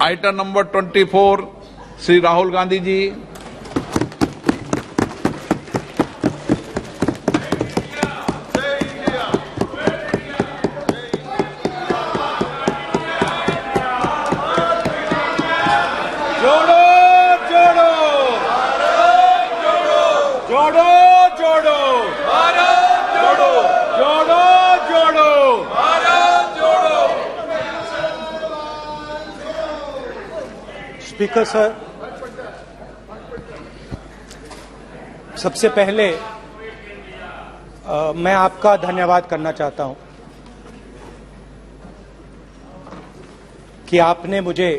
Item number 24 Shri Rahul Gandhi ji. जोड़ो जोड़ो जोड़ो जोड़ो भारत जोड़ो जोड़ो जोड़ो भारत जोड़ो। स्पीकर सर, सबसे पहले मैं आपका धन्यवाद करना चाहता हूं कि आपने मुझे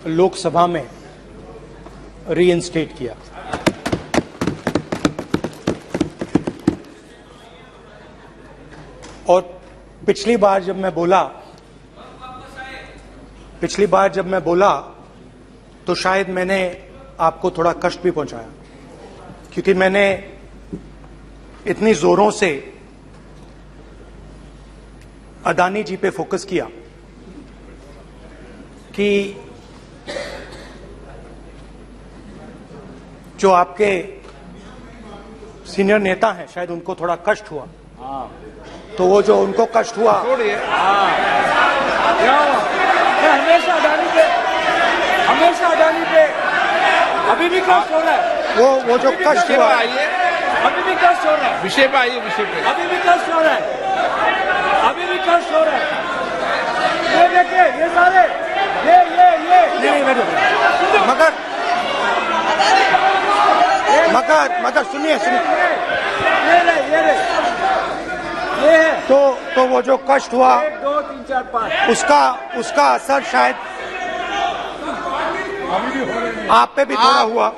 लोकसभा में रीइंस्टेट किया। और पिछली बार जब मैं बोला तो शायद मैंने आपको थोड़ा कष्ट भी पहुंचाया, क्योंकि मैंने इतनी जोरों से अदानी जी पे फोकस किया कि जो आपके सीनियर नेता हैं शायद उनको थोड़ा कष्ट हुआ। तो वो जो उनको कष्ट हुआ, छोड़िए। हमेशा अडानी पे अभी भी कष्ट हो रहा है। वो जो कष्ट विषय हुआ, पे आइए, अभी भी कष्ट हो रहा है। विषय पे आइए, विषय पे। अभी भी कष्ट हो रहा है। अभी भी कष्ट हो रहा है। ये देखिए, ये सारे नहीं मगर सुनिए ये है। तो वो जो कष्ट हुआ 1 2 3 4 5 उसका असर शायद आप पे भी थोड़ा हुआ।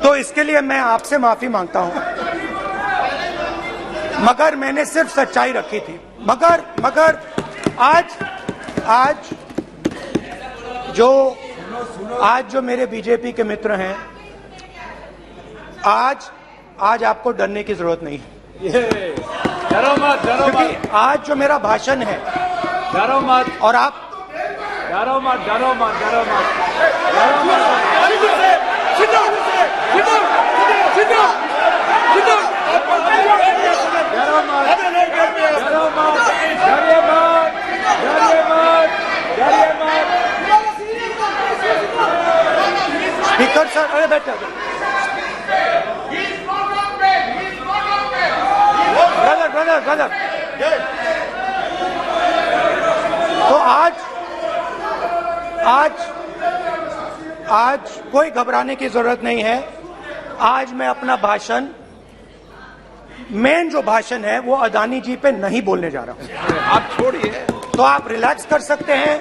तो इसके लिए मैं आपसे माफी मांगता हूं, मगर मैंने सिर्फ सच्चाई रखी थी। मगर आज जो मेरे बीजेपी के मित्र हैं, आज आपको डरने की जरूरत नहीं है, डरो मत क्योंकि आज जो मेरा भाषण है, डरो मत और आप डरो मत स्पीकर सर, अरे बैठे ब्रदर। तो आज कोई घबराने की जरूरत नहीं है। आज मैं अपना भाषण, मेन जो भाषण है वो अदानी जी पे नहीं बोलने जा रहा हूं। आप छोड़िए। तो आप रिलैक्स कर सकते हैं,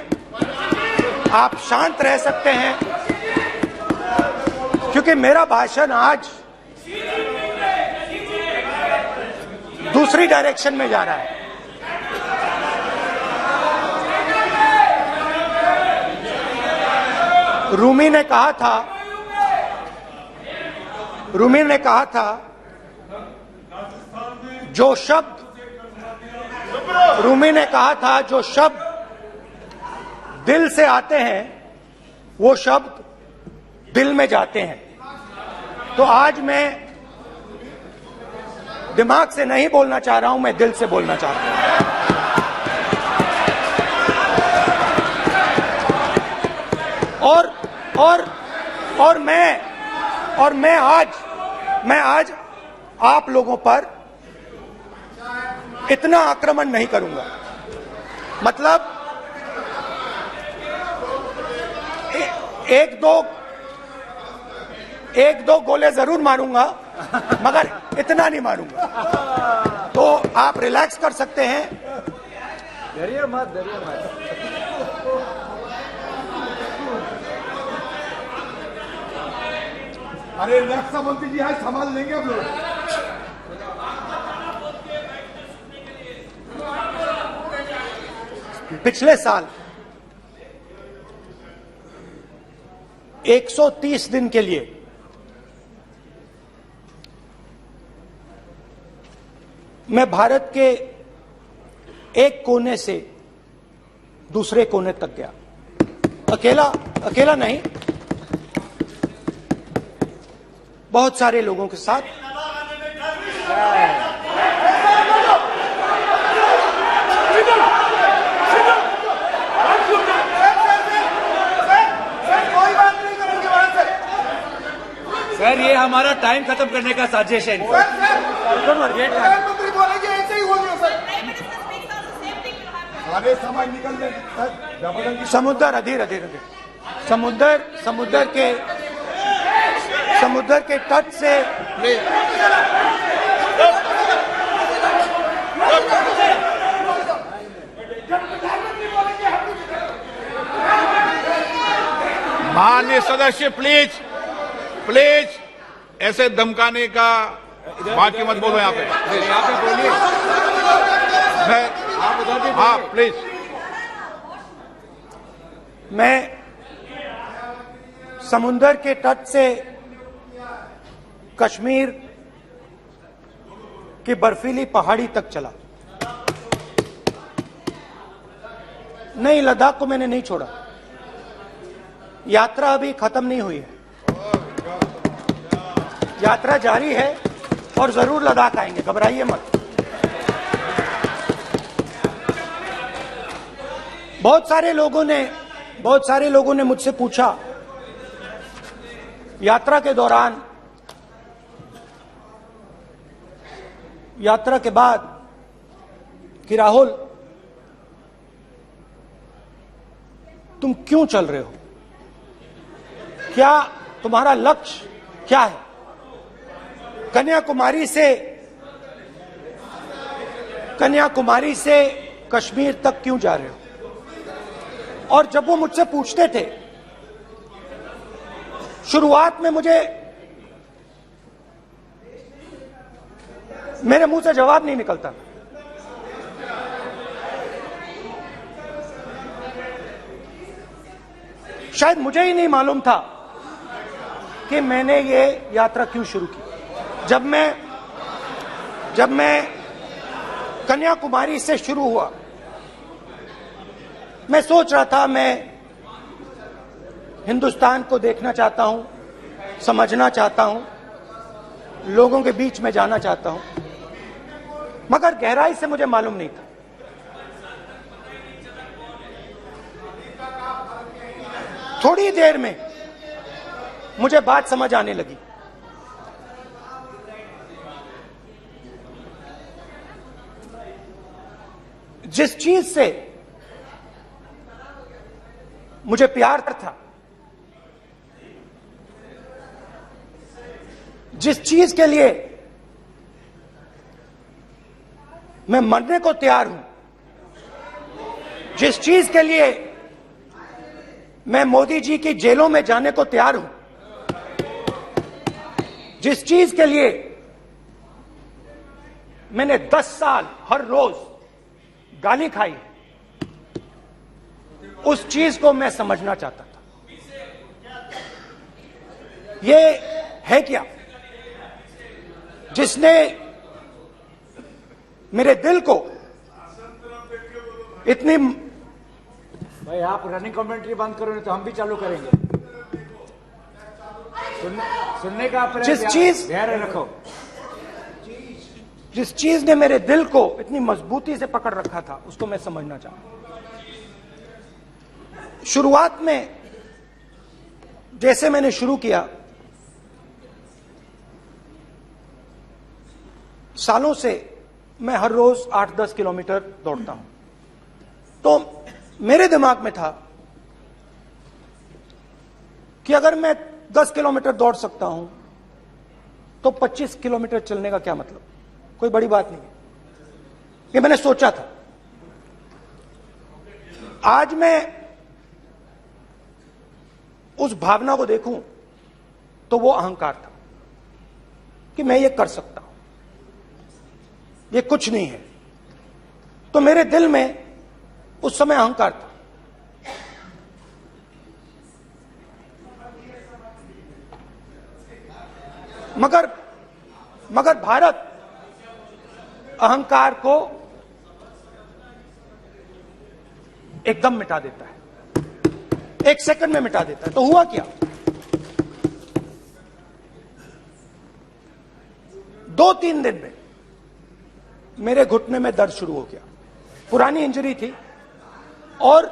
आप शांत रह सकते हैं, क्योंकि मेरा भाषण आज दूसरी डायरेक्शन में जा रहा है। रूमी ने कहा था जो शब्द दिल से आते हैं वो शब्द दिल में जाते हैं। तो आज मैं दिमाग से नहीं बोलना चाह रहा हूं, मैं दिल से बोलना चाहता हूं। और मैं आज आप लोगों पर इतना आक्रमण नहीं करूंगा। मतलब एक दो गोले जरूर मारूंगा, मगर इतना नहीं मारूंगा। तो आप रिलैक्स कर सकते हैं। डरिए मत अरे रक्षा मंत्री जी आज संभाल लेंगे आप लोग। पिछले साल 130 दिन के लिए मैं भारत के एक कोने से दूसरे कोने तक गया। अकेला नहीं, बहुत सारे लोगों के साथ। सर ये हमारा टाइम खत्म करने का साजिश है। प्रधानमंत्री बोलेंगे ऐसे ही होंगे सर। सारे समाज निकल जाए। समुद्र अधीर समुद्र के तट से माननीय सदस्य प्लीज ऐसे धमकाने का बाकी मत बोलो यहाँ पे। बोलिए। हाँ प्लीज। मैं समुद्र के तट से कश्मीर की बर्फीली पहाड़ी तक चला। नहीं, लद्दाख को मैंने नहीं छोड़ा। यात्रा अभी खत्म नहीं हुई है, यात्रा जारी है और जरूर लद्दाख आएंगे, घबराइए मत। बहुत सारे लोगों ने मुझसे पूछा यात्रा के दौरान, यात्रा के बाद कि राहुल तुम क्यों चल रहे हो, क्या तुम्हारा लक्ष्य क्या है, कन्याकुमारी से कश्मीर तक क्यों जा रहे हो। और जब वो मुझसे पूछते थे, शुरुआत में मेरे मुंह से जवाब नहीं निकलता। शायद मुझे ही नहीं मालूम था कि मैंने ये यात्रा क्यों शुरू की। जब मैं कन्याकुमारी से शुरू हुआ, मैं सोच रहा था मैं हिंदुस्तान को देखना चाहता हूं, समझना चाहता हूं, लोगों के बीच में जाना चाहता हूं, मगर गहराई से मुझे मालूम नहीं था। थोड़ी देर में मुझे बात समझ आने लगी। जिस चीज से मुझे प्यार था, जिस चीज के लिए मैं मरने को तैयार हूं, जिस चीज के लिए मैं मोदी जी की जेलों में जाने को तैयार हूं, जिस चीज के लिए मैंने 10 साल हर रोज गाली खाई, उस चीज को मैं समझना चाहता था। ये है क्या जिसने मेरे दिल को इतनी। भाई आप रनिंग कमेंट्री बंद करो, नहीं तो हम भी चालू करेंगे। सुनने का धैर्य रखो। जिस चीज ने मेरे दिल को इतनी मजबूती से पकड़ रखा था, उसको मैं समझना चाहता। शुरुआत में जैसे मैंने शुरू किया, सालों से मैं हर रोज 8-10 किलोमीटर दौड़ता हूं, तो मेरे दिमाग में था कि अगर मैं 10 किलोमीटर दौड़ सकता हूं तो 25 किलोमीटर चलने का क्या मतलब, कोई बड़ी बात नहीं है। ये मैंने सोचा था। आज मैं उस भावना को देखूं तो वो अहंकार था कि मैं ये कर सकता हूं, ये कुछ नहीं है। तो मेरे दिल में उस समय अहंकार था। मगर भारत अहंकार को एकदम मिटा देता है, 1 सेकंड में मिटा देता है। तो हुआ क्या, 2-3 दिन में मेरे घुटने में दर्द शुरू हो गया। पुरानी इंजरी थी और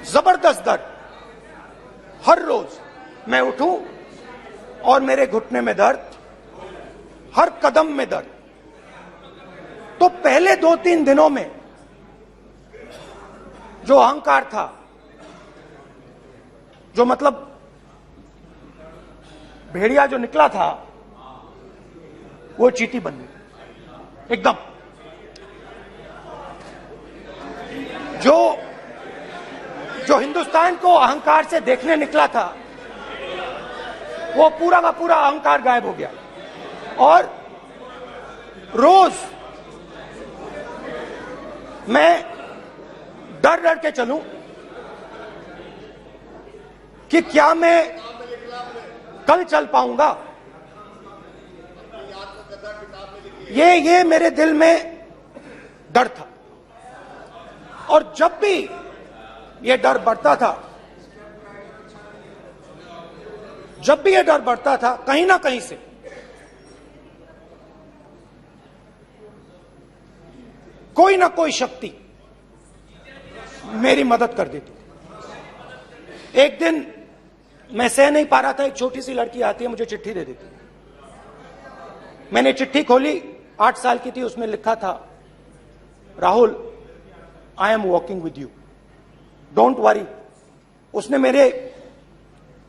जबरदस्त दर्द। हर रोज मैं उठूं और मेरे घुटने में दर्द, हर कदम में दर्द। तो पहले 2-3 दिनों में जो अहंकार था, जो मतलब भेड़िया जो निकला था, वो चींटी बन गई एकदम। जो हिंदुस्तान को अहंकार से देखने निकला था, वो पूरा का पूरा अहंकार गायब हो गया। और रोज मैं डर डर के चलूं कि क्या मैं कल चल पाऊंगा। ये मेरे दिल में डर था। और जब भी ये डर बढ़ता था, कहीं ना कहीं से कोई ना कोई शक्ति मेरी मदद कर देती। एक दिन मैं सह नहीं पा रहा था, एक छोटी सी लड़की आती है, मुझे चिट्ठी दे देती। मैंने चिट्ठी खोली, 8 साल की थी, उसमें लिखा था, Rahul, I am walking with you, don't worry. उसने मेरे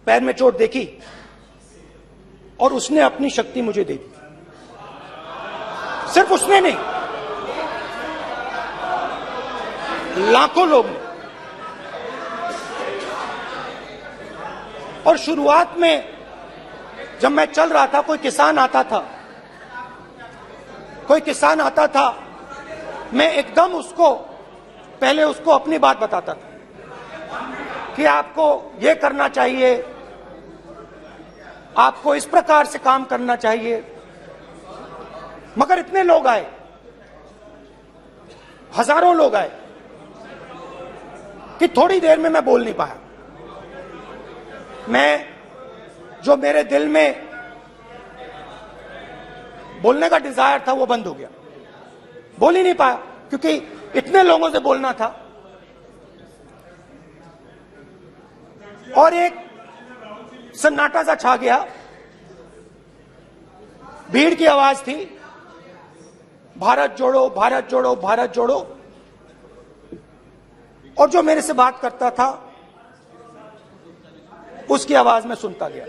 पैर में चोट देखी और उसने अपनी शक्ति मुझे दे दी। सिर्फ उसने नहीं, लाखों लोग ने। और शुरुआत में जब मैं चल रहा था, कोई किसान आता था, मैं एकदम पहले उसको अपनी बात बताता था कि आपको ये करना चाहिए, आपको इस प्रकार से काम करना चाहिए। मगर इतने लोग आए, हजारों लोग आए, कि थोड़ी देर में मैं बोल नहीं पाया। जो मेरे दिल में बोलने का डिजायर था, वो बंद हो गया। बोल ही नहीं पाया, क्योंकि इतने लोगों से बोलना था। और एक सन्नाटा सा छा गया, भीड़ की आवाज थी, भारत जोड़ो, भारत जोड़ो, भारत जोड़ो। और जो मेरे से बात करता था, उसकी आवाज में सुनता गया।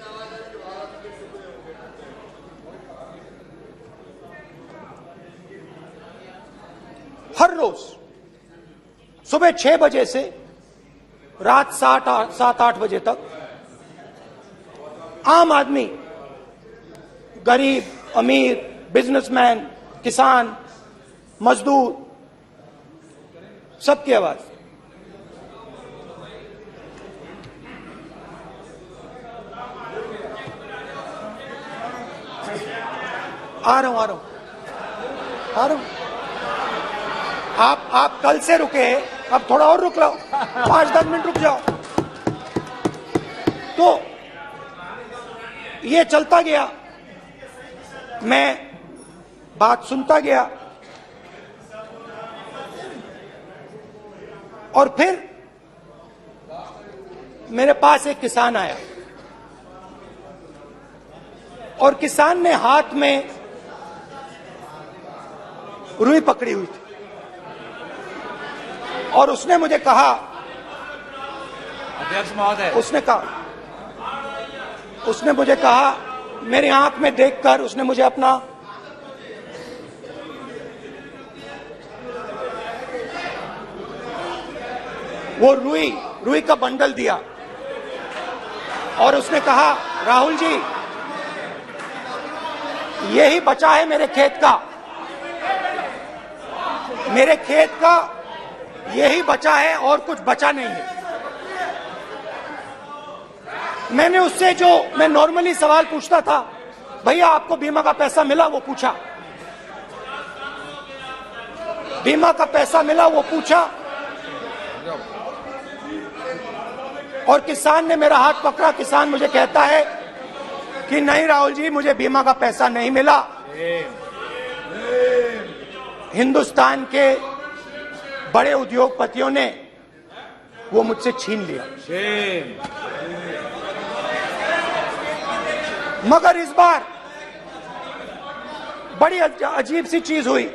हर रोज सुबह 6 बजे से रात 7-8 बजे तक आम आदमी, गरीब, अमीर, बिजनेसमैन, किसान, मजदूर, सबकी आवाज। आ रहा हूं। आप कल से रुके, अब थोड़ा और रुक लो, 5-10 मिनट रुक जाओ। तो ये चलता गया, मैं बात सुनता गया। और फिर मेरे पास एक किसान आया, और किसान ने हाथ में रुई पकड़ी हुई थी, और उसने मुझे कहा, अध्यक्ष महोदय, उसने मुझे कहा, मेरी आंख में देखकर उसने मुझे अपना वो रुई का बंडल दिया, और उसने कहा, राहुल जी, यही बचा है मेरे खेत का, यही बचा है, और कुछ बचा नहीं है। मैंने उससे, जो मैं नॉर्मली सवाल पूछता था, भैया आपको बीमा का पैसा मिला, वो पूछा। बीमा का पैसा मिला, वो पूछा। और किसान ने मेरा हाथ पकड़ा। किसान मुझे कहता है कि नहीं राहुल जी, मुझे बीमा का पैसा नहीं मिला, हिंदुस्तान के बड़े उद्योगपतियों ने वो मुझसे छीन लिया। मगर इस बार बड़ी अजीब सी चीज हुई।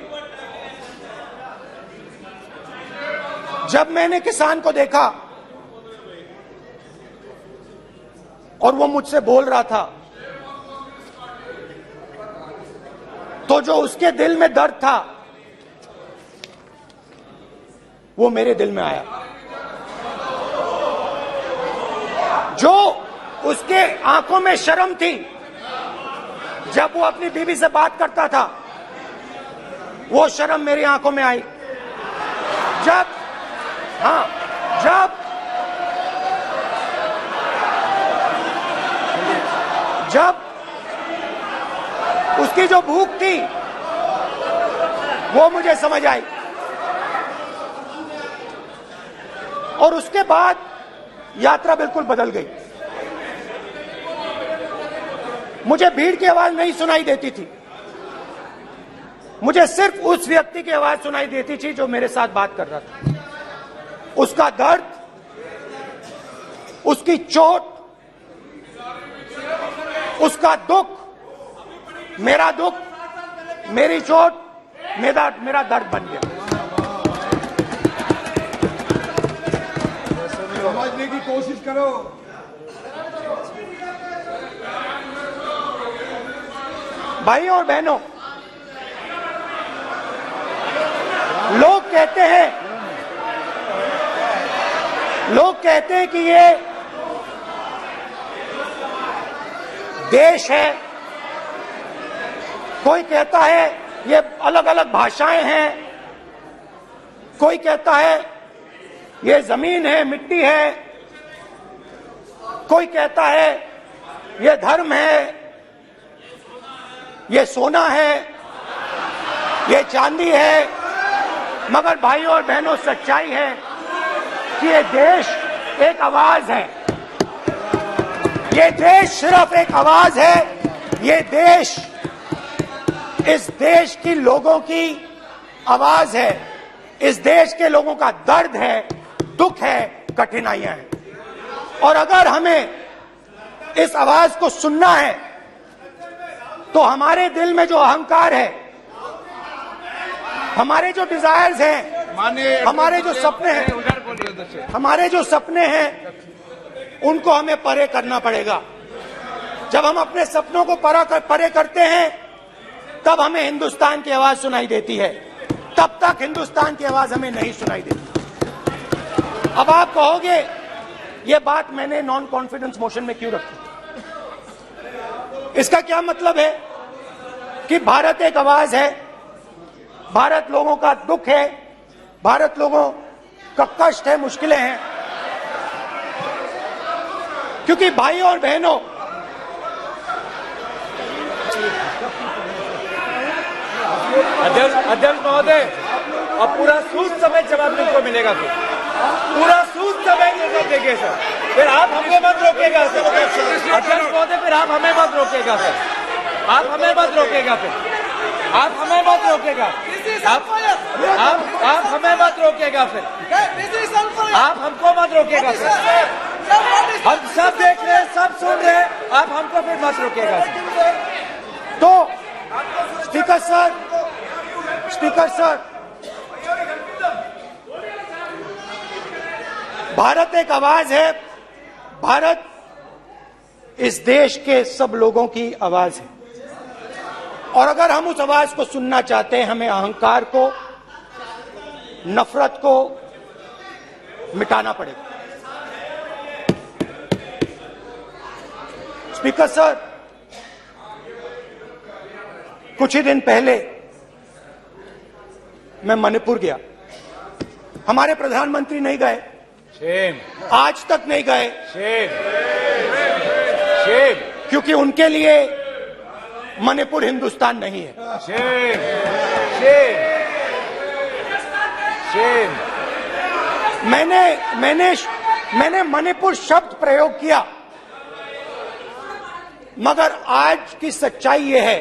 जब मैंने किसान को देखा और वो मुझसे बोल रहा था, तो जो उसके दिल में दर्द था वो मेरे दिल में आया। जो उसके आंखों में शर्म थी जब वो अपनी बीवी से बात करता था, वो शर्म मेरी आंखों में आई। जब उसकी जो भूख थी वो मुझे समझ आई। और उसके बाद यात्रा बिल्कुल बदल गई। मुझे भीड़ की आवाज नहीं सुनाई देती थी, मुझे सिर्फ उस व्यक्ति की आवाज सुनाई देती थी जो मेरे साथ बात कर रहा था। उसका दर्द, उसकी चोट, उसका दुख, मेरा दुख, मेरी चोट, मेरा दर्द बन गया। समझने की कोशिश करो। भाइयों और बहनों, लोग कहते हैं कि ये देश है, कोई कहता है ये अलग अलग भाषाएं हैं, कोई कहता है ये जमीन है, मिट्टी है, कोई कहता है ये धर्म है, ये सोना है, ये चांदी है। मगर भाइयों और बहनों, सच्चाई है कि ये देश एक आवाज है। ये देश सिर्फ एक आवाज है। ये देश, इस देश की लोगों की आवाज है। इस देश के लोगों का दर्द है, दुख है, कठिनाइयां हैं। और अगर हमें इस आवाज को सुनना है तो हमारे दिल में जो अहंकार है, हमारे जो डिजायर्स हैं, हमारे जो सपने हैं, हमारे जो सपने हैं, उनको हमें परे करना पड़ेगा। जब हम अपने सपनों को परे करते हैं तब हमें हिंदुस्तान की आवाज सुनाई देती है, तब तक हिंदुस्तान की आवाज हमें नहीं सुनाई देती। अब आप कहोगे ये बात मैंने नॉन कॉन्फिडेंस मोशन में क्यों रखी? इसका क्या मतलब है कि भारत एक आवाज है, भारत लोगों का दुख है, भारत लोगों का कष्ट है, मुश्किलें हैं। क्योंकि भाइयों और बहनों, अध्यक्ष महोदय, अब पूरा सूद समय जवाब को मिलेगा, पूरा सूद समय जवाब देंगे सर। फिर आप हमें मत रोकेगा सर। अध्यक्ष महोदय, फिर आप हमें मत रोकेगा सर। आप हमें मत रोकेगा, फिर आप हमें मत रोकेगा, आप हमें मत रोकेगा, फिर आप हमको मत रोकेगा सर। हम सब देख रहे हैं, सब सुन रहे हैं, आप हमको फिर मत रोकेगा सर। तो स्पीकर सर, भारत एक आवाज है, भारत इस देश के सब लोगों की आवाज है। और अगर हम उस आवाज को सुनना चाहते हैं, हमें अहंकार को, नफरत को मिटाना पड़ेगा। स्पीकर सर, कुछ ही दिन पहले मैं मणिपुर गया। हमारे प्रधानमंत्री नहीं गए, आज तक नहीं गए, क्योंकि उनके लिए मणिपुर हिंदुस्तान नहीं है। मैंने मणिपुर शब्द प्रयोग किया, मगर आज की सच्चाई यह है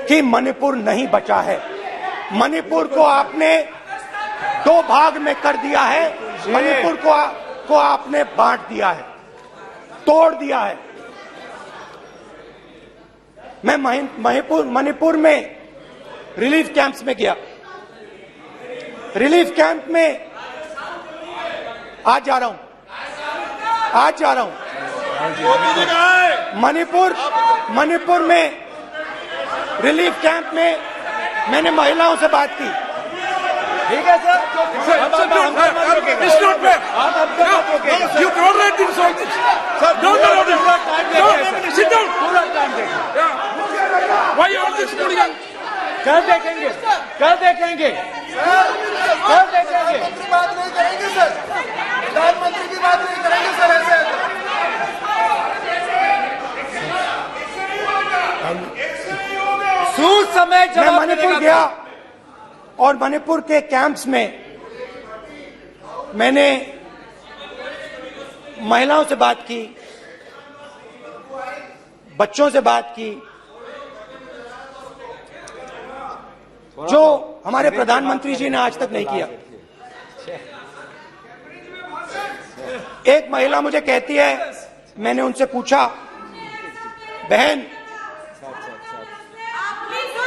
कि मणिपुर नहीं बचा है। मणिपुर को आपने दो भाग में कर दिया है। मणिपुर को आपने बांट दिया है, तोड़ दिया है। मैं मणिपुर में रिलीफ कैंप्स में गया। रिलीफ कैंप में आज जा रहा हूं। मणिपुर में रिलीफ कैंप में मैंने महिलाओं से बात की। ठीक है सर, आप हमको मत रोकिएगा। आप हमको मत रोकिएगा। You tolerate this all this. Sir, don't allow this. Sit down. पूरा टाइम देखें। Why all this hooligan? कल देखेंगे, कल देखेंगे, कल देखेंगे। बात नहीं करेंगे सर, प्रधानमंत्री की बात नहीं करेंगे सर ऐसे। सूद समय मैं जवाब मणिपुर मिलेगा। गया और मणिपुर के कैंप्स में मैंने महिलाओं से बात की, बच्चों से बात की, जो हमारे प्रधानमंत्री जी ने आज तक नहीं किया। एक महिला मुझे कहती है, मैंने उनसे पूछा, बहन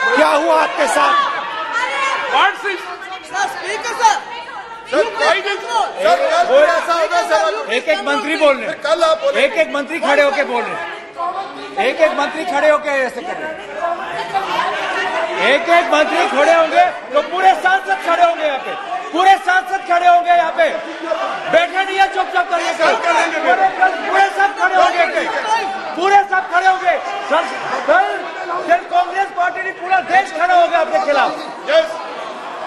क्या हुआ आपके साथ? What's this? एक एक मंत्री बोल रहे हैं, कल आप बोले एक एक मंत्री खड़े होके बोल रहे हैं, एक एक मंत्री खड़े होके ऐसे कर रहे हैं। एक एक मंत्री खड़े होंगे तो पूरे सांसद खड़े होंगे यहाँ पे, पूरे सांसद खड़े होंगे यहाँ पे। बैठे नहीं है, चुपचाप करिए। कल पूरे सब खड़े होंगे, पूरे सब खड़े होंगे। कल कांग्रेस पार्टी ने पूरा देश खड़ा होगा आपके खिलाफ।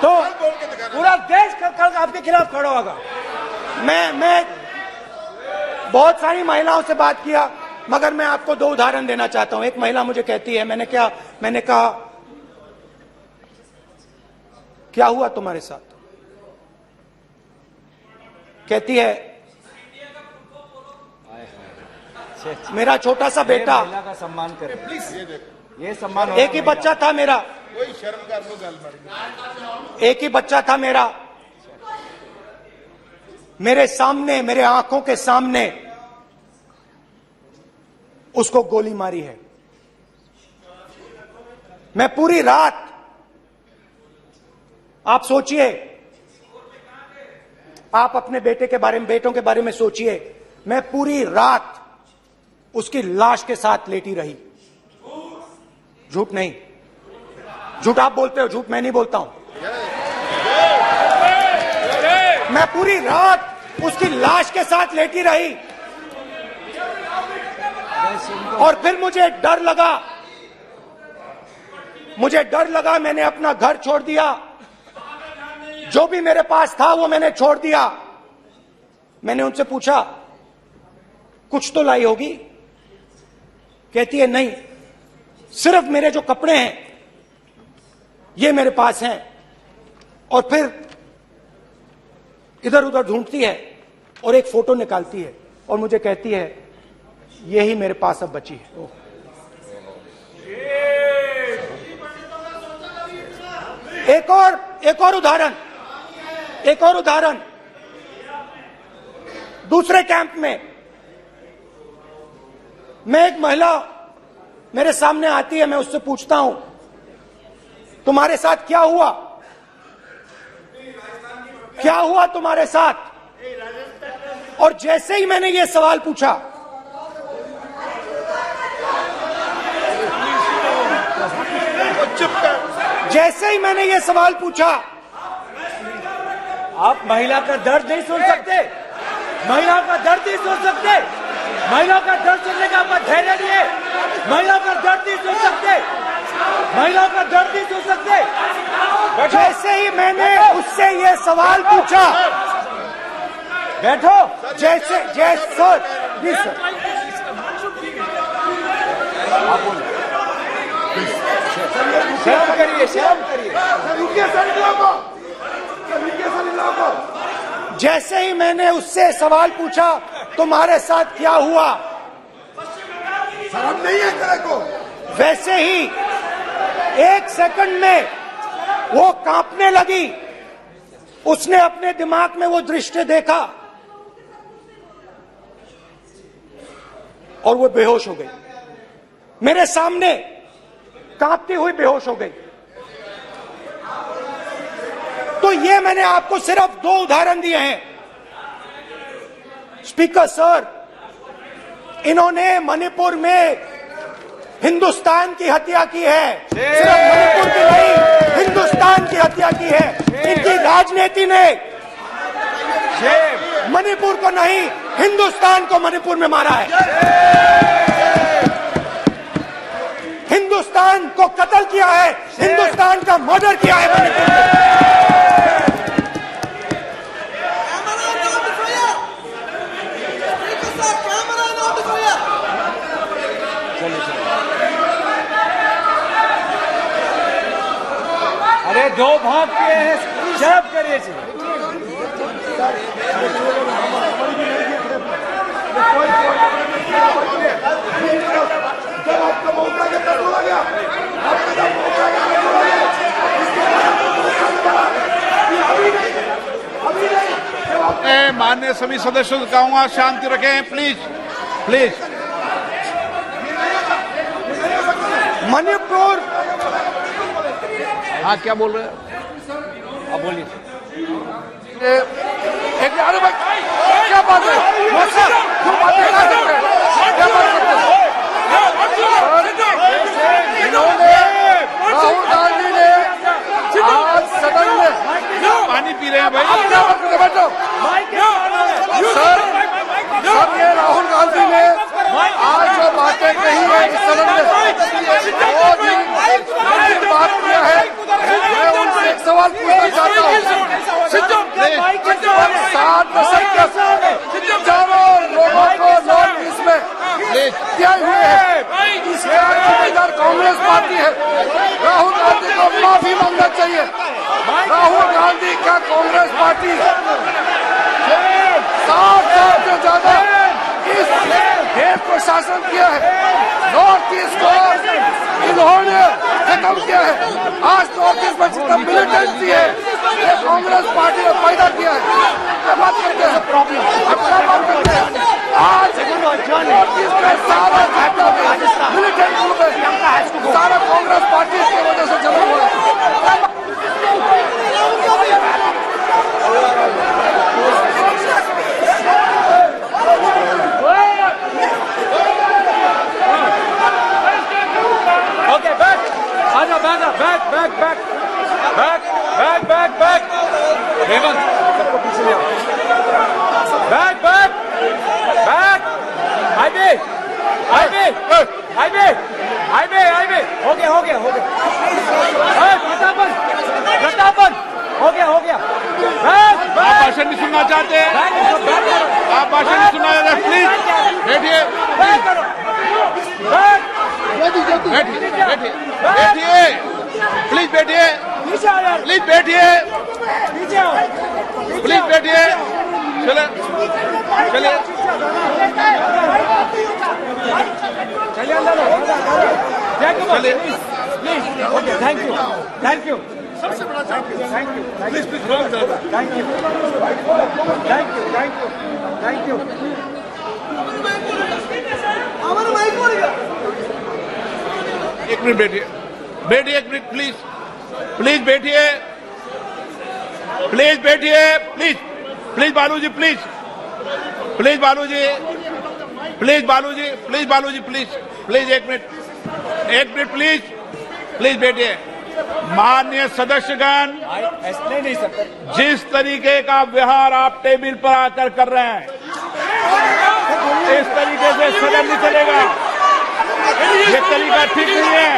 तो पूरा देश कल आपके खिलाफ खड़ा होगा। मैं बहुत सारी महिलाओं से बात किया, मगर मैं आपको दो उदाहरण देना चाहता हूं। एक महिला मुझे कहती है, मैंने कहा क्या हुआ तुम्हारे साथ? कहती है, मेरा छोटा सा बेटा, महिला का सम्मान करें प्लीज, ये सम्मान। एक ही बच्चा था मेरा, कोई शर्म कर लो गल मारी। एक ही बच्चा था मेरा, मेरे सामने, मेरे आंखों के सामने उसको गोली मारी है। मैं पूरी रात, आप सोचिए, आप अपने बेटों के बारे में सोचिए, मैं पूरी रात उसकी लाश के साथ लेटी रही। झूठ नहीं, झूठ आप बोलते हो, झूठ मैं नहीं बोलता हूं। मैं पूरी रात उसकी लाश के साथ लेटी रही और फिर मुझे डर लगा, मैंने अपना घर छोड़ दिया, जो भी मेरे पास था वो मैंने छोड़ दिया। मैंने उनसे पूछा, कुछ तो लाई होगी? कहती है, नहीं, सिर्फ मेरे जो कपड़े हैं ये मेरे पास हैं। और फिर इधर उधर ढूंढती है और एक फोटो निकालती है और मुझे कहती है, यही मेरे पास अब बची है। एक और उदाहरण, दूसरे कैंप में मैं, एक महिला मेरे सामने आती है, मैं उससे पूछता हूं, तुम्हारे साथ क्या हुआ? क्या हुआ तुम्हारे साथ? और जैसे ही मैंने ये सवाल पूछा, जैसे ही मैंने ये सवाल पूछा, आप महिला का दर्द नहीं सुन सकते, महिला का दर्द नहीं सुन सकते, महिला का दर्द सुनने का आपका धैर्य नहीं है, महिला का दर्द नहीं सुन सकते, महिला का दर्द नहीं सुन सकते। जैसे ही मैंने उससे ये सवाल पूछा, बैठो, जैसे सर, प्लीज सर, शर्म करिए, शर्म करिए। रुकिए सर, रुकिए सर, जैसे ही मैंने उससे सवाल पूछा तुम्हारे साथ क्या हुआ, शर्म नहीं है तेरे को? वैसे ही 1 सेकंड में वो कांपने लगी। उसने अपने दिमाग में वो दृश्य देखा और वो बेहोश हो गई। मेरे सामने कांपती हुई बेहोश हो गई। तो ये मैंने आपको सिर्फ 2 उदाहरण दिए हैं। स्पीकर सर, इन्होंने मणिपुर में हिंदुस्तान की हत्या की है। सिर्फ मणिपुर की नहीं, हिंदुस्तान की हत्या की है। इनकी राजनीति ने मणिपुर को नहीं, हिंदुस्तान को मणिपुर में मारा है। हिंदुस्तान को कत्ल किया है, हिंदुस्तान का मर्डर किया है मणिपुर में। अरे 2 भाग किए हैं, शर्म करिए जी। जब आपका मौका के तब बोला गया, आपका जब मौका के तब बोला गया, अभी नहीं। मैं माननीय सभी सदस्यों से कहूंगा शांति रखें, प्लीज प्लीज। मणिपुर, हाँ क्या बोल रहे हैं? अब बोलिए। अरे भाई क्या बात है? जो बातें कर रहे हैं, क्या बात करते हैं? इन्होंने राहुल गांधी ने आज सदन में पानी पी रहे हैं भाई। आप क्या बात करते हैं? बैठो सर, ये राहुल गांधी ने आज जो बातें कही है इस सदन में, वो भी बात किया है। मैं उनसे एक सवाल पूछना चाहता हूँ। 60 दशक तक हजारों लोगों को नॉर्थ ईस्ट में हत्या हुई है, इसके जिम्मेदार कांग्रेस पार्टी है। राहुल गांधी को माफी मांगना चाहिए। राहुल गांधी का कांग्रेस पार्टी 60 साल से ज्यादा इस देश को शासन किया है। नॉर्थ ईस्ट को इन्होंने खत्म किया है। आज नॉर्थ ईस्ट में जितना मिलिटेंसी है ये कांग्रेस पार्टी ने पैदा किया है। क्या बात करते हैं? क्या बात करते हैं? आज नॉर्थ ईस्ट में सारा मिलिटेंट ग्रुप है, सारा कांग्रेस पार्टी की वजह से जमा हुआ है। ओके, बैक आजा, बैक हेमंत सबको पीछे ले आओ। बैक हाईवे हो गया प्रतापन हो गया। आप भाषण नहीं सुनना चाहते? आप भाषण नहीं सुनना चाहते? प्लीज बैठिए, प्लीज बैठिए, चलिए अंदर चलिए। Okay, thank you. सबसे बड़ा थैंक यू। हमारा माइक हो गया। 1 मिनट बैठिए, 1 मिनट प्लीज बैठिए, Baluji please Baluji 1 minute please बैठिए। माननीय सदस्यगण, ऐसे नहीं सकते। जिस तरीके का व्यवहार आप टेबल पर आकर कर रहे हैं, इस तरीके से सदन नहीं चलेगा। ये तरीका ठीक नहीं है।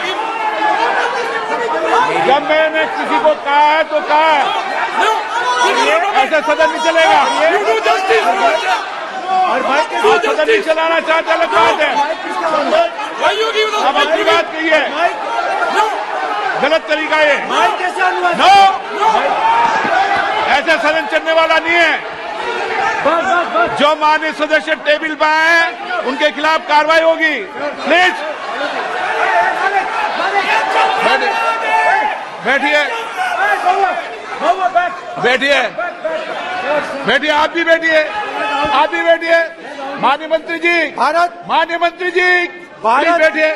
जब मैंने किसी को कहा है तो कहा है, ऐसे सदन नहीं चलेगा। और भाई आप सदन नहीं चलाना चाहते, अलग बात है। अब अपनी बात कहिए, गलत तरीका ये। नो, ऐसे सदन चलने वाला नहीं है। जो माननीय सदस्य टेबल पर आए उनके खिलाफ कार्रवाई होगी। प्लीज बैठिए, बैठिए, बैठिए, आप भी बैठिए, आप भी बैठिए। माननीय मंत्री जी, माननीय मंत्री जी, प्लीज बैठिए।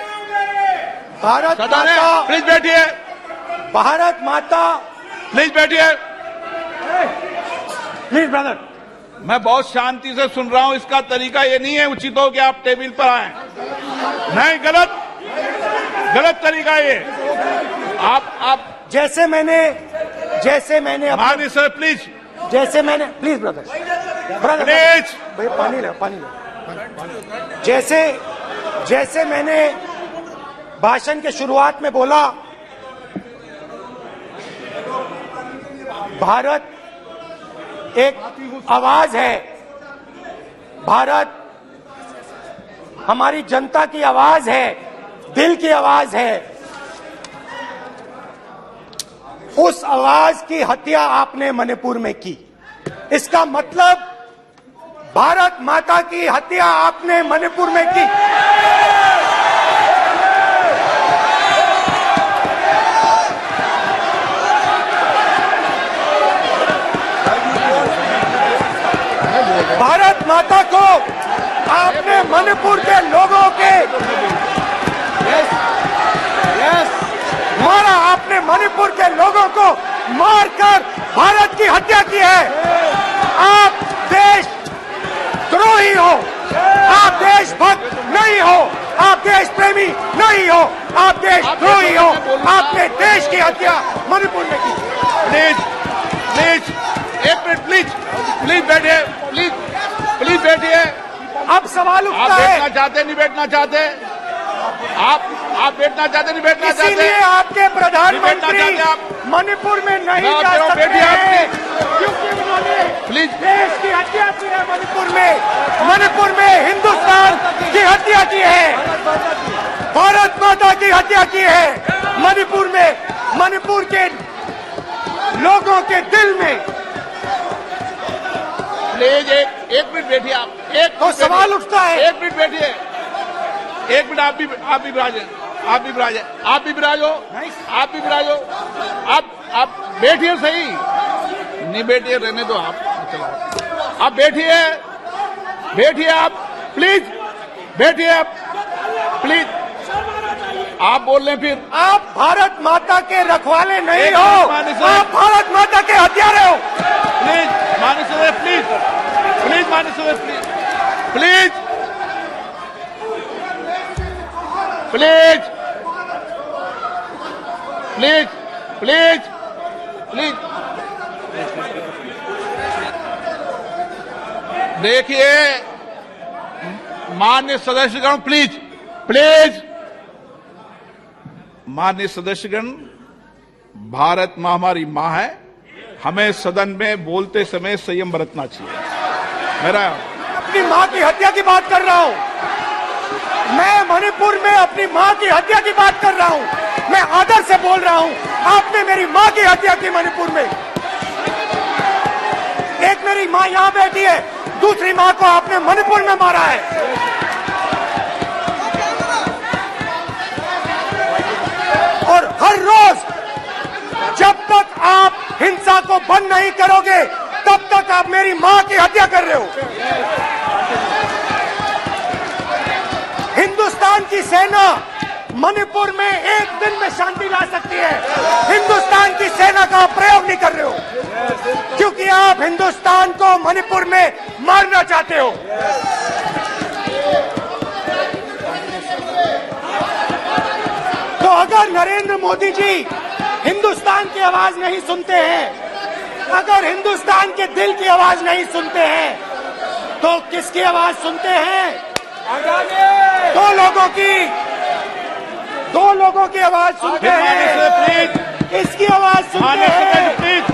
भारत सदन है, माता, प्लीज बैठिए, भारत माता, प्लीज बैठिए। Please brother. मैं बहुत शांति से सुन रहा हूं। इसका तरीका ये नहीं है उचित हो कि आप टेबल पर आए। नहीं, गलत, गलत तरीका ये। आप जैसे मैंने माननीय सर प्लीज, जैसे मैंने, प्लीज ब्रदर, प्लीज, भाई पानी ले, पानी ले। जैसे मैंने भाषण के शुरुआत में बोला, भारत एक आवाज है, भारत हमारी जनता की आवाज है, दिल की आवाज है। उस आवाज की हत्या आपने मणिपुर में की। इसका मतलब भारत माता की हत्या आपने मणिपुर में की। भारत माता को आपने मणिपुर के लोगों के मारा, आपने मणिपुर के लोगों को मारकर भारत की हत्या की है। आप देश द्रोही हो, आप देशभक्त नहीं हो, आप देश प्रेमी नहीं हो, आप देशद्रोही हो। आपने देश की हत्या मणिपुर में की। प्लीज, प्लीज, एक मिनट, प्लीज, प्लीज बैठिए, प्लीज, प्लीज बैठिए। अब सवाल आप उठता बैठना है, चाहते नहीं बैठना चाहते? आप बैठना चाहते नहीं बैठना चाहते? इसीलिए आपके प्रधानमंत्री मणिपुर में नहीं जा सकते हैं, क्योंकि उन्होंने प्लीज, देश की हत्या की है। मणिपुर में हिंदुस्तान की हत्या की है, भारत माता की हत्या की है। मणिपुर के लोगों के दिल में। प्लीज एक मिनट बैठिए। आप एक तो सवाल उठता है, एक मिनट बैठिए, एक मिनट। आप भी विराजे, आप भी विराजे, आप भी विराजो, आप भी विराजो। आप बैठिए, सही नहीं बैठिए, रहने दो। आप बैठिए, बैठिए, आप प्लीज बैठिए, आप प्लीज। आप बोल रहे हैं फिर आप भारत माता के रखवाले नहीं एक हो, मिनट माननीय सर। आप भारत माता के हत्यारे हो। प्लीज माननीय सदस्य, प्लीज, प्लीज माननीय सदस्य, please, please, please, please, please. देखिए माननीय सदस्यगण, प्लीज, प्लीज। माननीय सदस्यगण, भारत मां हमारी मां है। हमें सदन में बोलते समय संयम बरतना चाहिए। मेरा अपनी मां की हत्या की बात कर रहा हूं। मैं मणिपुर में अपनी मां की हत्या की बात कर रहा हूं। मैं आदर से बोल रहा हूं। आपने मेरी मां की हत्या की मणिपुर में। एक मेरी मां यहां बैठी है, दूसरी मां को आपने मणिपुर में मारा है। और हर रोज जब तक आप हिंसा को बंद नहीं करोगे, तब तक आप मेरी मां की हत्या कर रहे हो। हिंदुस्तान की सेना मणिपुर में एक दिन में शांति ला सकती है। हिंदुस्तान की सेना का प्रयोग नहीं कर रहे हो, क्योंकि आप हिंदुस्तान को मणिपुर में मारना चाहते हो। तो अगर नरेंद्र मोदी जी हिंदुस्तान की आवाज नहीं सुनते हैं, अगर हिंदुस्तान के दिल की आवाज नहीं सुनते हैं, तो किसकी आवाज सुनते हैं? दो लोगों की आवाज सुनते हैं। प्लीज, इसकी आवाज सुनते हैं, प्लीज,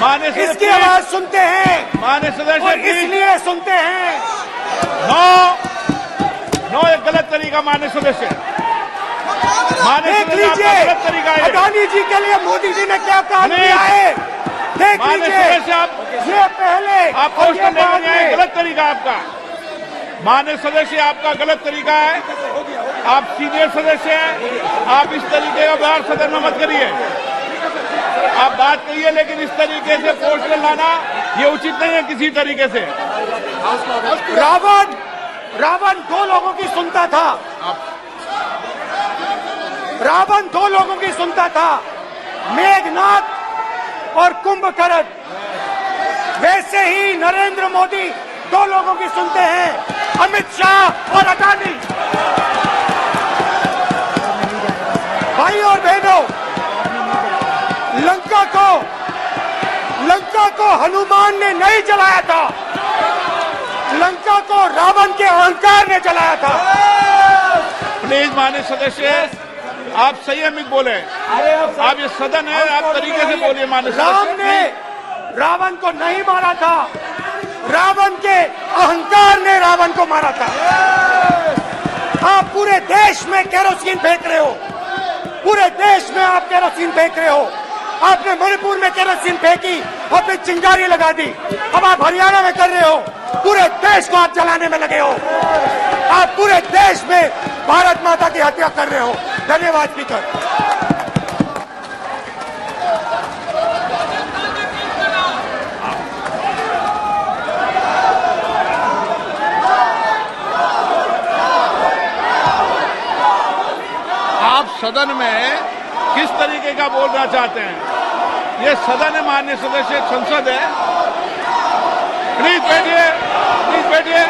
माननीय सदस्य, इसकी आवाज सुनते हैं, माननीय सदस्य, और प्लीज। इसलिए सुनते हैं। नो, एक गलत तरीका माननीय सदस्य। देख लीजिए, गलत तरीका है। अडानी जी के लिए मोदी जी ने क्या काम किया है। देख माननीय लीजिए, सदस्य आप ये पहले आप और पोस्ट ये करने बाद में में। गलत तरीका है आपका। माननीय सदस्य आपका गलत तरीका है। आप सीनियर सदस्य हैं, आप इस तरीके का व्यवहार सदन में मत करिए। आप बात करिए, लेकिन इस तरीके से पोस्टर लाना ये उचित नहीं है किसी तरीके से। रावण दो लोगों की सुनता था। रावण दो लोगों की सुनता था, मेघनाथ और कुंभकर्ण। वैसे ही नरेंद्र मोदी दो लोगों की सुनते हैं, अमित शाह और अडानी। भाई और बहनों, लंका को हनुमान ने नहीं जलाया था, लंका को रावण के अहंकार ने जलाया था। प्लीज माननीय सदस्य आप संयमित बोले। आप ये सदन है, आप तरीके से बोलिए। माननीय राम सदस्य ने रावण को नहीं मारा था, रावण के अहंकार ने रावण को मारा था। आप पूरे देश में केरोसिन फेंक रहे हो, पूरे देश में आप केरोसिन फेंक रहे हो। आपने मणिपुर में केरोसिन फेंकी, आपने चिंगारी लगा दी। अब आप हरियाणा में कर रहे हो, पूरे देश को आप जलाने में लगे हो। आप पूरे देश में भारत माता की हत्या कर रहे हो। धन्यवाद स्पीकर। आप सदन में किस तरीके का बोलना चाहते हैं? ये सदन है, माननीय सदस्य, संसद है। प्लीज बैठिए, प्लीज बैठिए।